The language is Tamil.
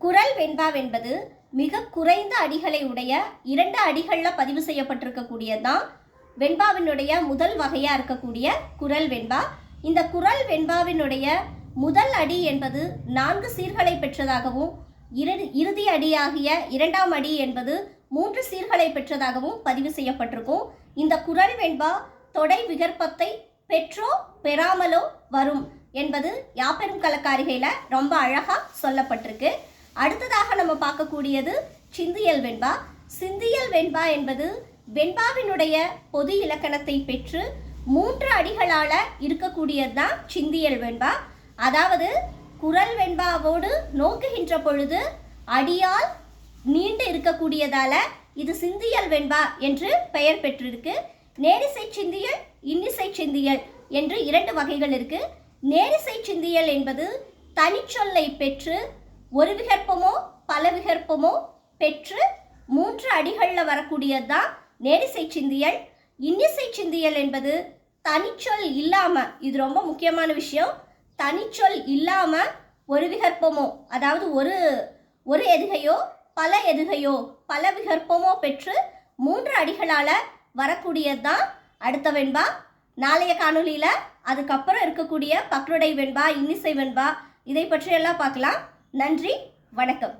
குரல் வெண்பாவென்பது மிக குறைந்த அடிகளை உடைய 2 அடிகளில் பதிவு செய்யப்பட்டிருக்கக்கூடியதான் வெண்பாவினுடைய முதல் வகையாக இருக்கக்கூடிய குரல் வெண்பா. இந்த குரல் வெண்பாவினுடைய முதல் அடி என்பது 4 சீர்களை பெற்றதாகவும் இறுதி அடியாகிய 2ஆம் அடி என்பது 3 சீர்களை பெற்றதாகவும் பதிவு செய்யப்பட்டிருக்கும். இந்த குரல் வெண்பா தொடை விகற்பத்தை பெற்றோ பெறாமலோ வரும் என்பது யாப்பெரும் கலக்காரிகையில் ரொம்ப அழகாக சொல்லப்பட்டிருக்கு. அடுத்ததாக நம்ம பார்க்கக்கூடியது சிந்தியல் வெண்பா. சிந்தியல் வெண்பா என்பது வெண்பாவினுடைய பொது இலக்கணத்தை பெற்று 3 அடிகளால் இருக்கக்கூடியதுதான் சிந்தியல் வெண்பா. அதாவது குரல் வெண்பாவோடு நோக்குகின்ற பொழுது அடியால் நீண்டு இருக்கக்கூடியதால இது சிந்தியல் வெண்பா என்று பெயர் பெற்றிருக்கு. நேரிசை சிந்தியல், இன்னிசை சிந்தியல் என்று 2 வகைகள் இருக்கு. நேரிசை சிந்தியல் என்பது தனிச்சொல்லை பெற்று ஒரு விகற்பமோ பல விகற்பமோ பெற்று 3 அடிகளில் வரக்கூடியதுதான் நேரிசை சிந்தியல். இன்னிசை சிந்தியல் என்பது தனிச்சொல் இல்லாமல், இது ரொம்ப முக்கியமான விஷயம், தனிச்சொல் இல்லாமல் ஒரு விகற்பமோ, அதாவது ஒரு எதுகையோ பல எதுகையோ பல விகற்பமோ பெற்று 3 அடிகளால் வரக்கூடியதுதான் அடுத்த வெண்பா. நாளைய காணொலியில் அதுக்கப்புறம் இருக்கக்கூடிய பக்ருடை வெண்பா, இன்னிசை வெண்பா இதை பற்றியெல்லாம் பார்க்கலாம். நன்றி, வணக்கம்.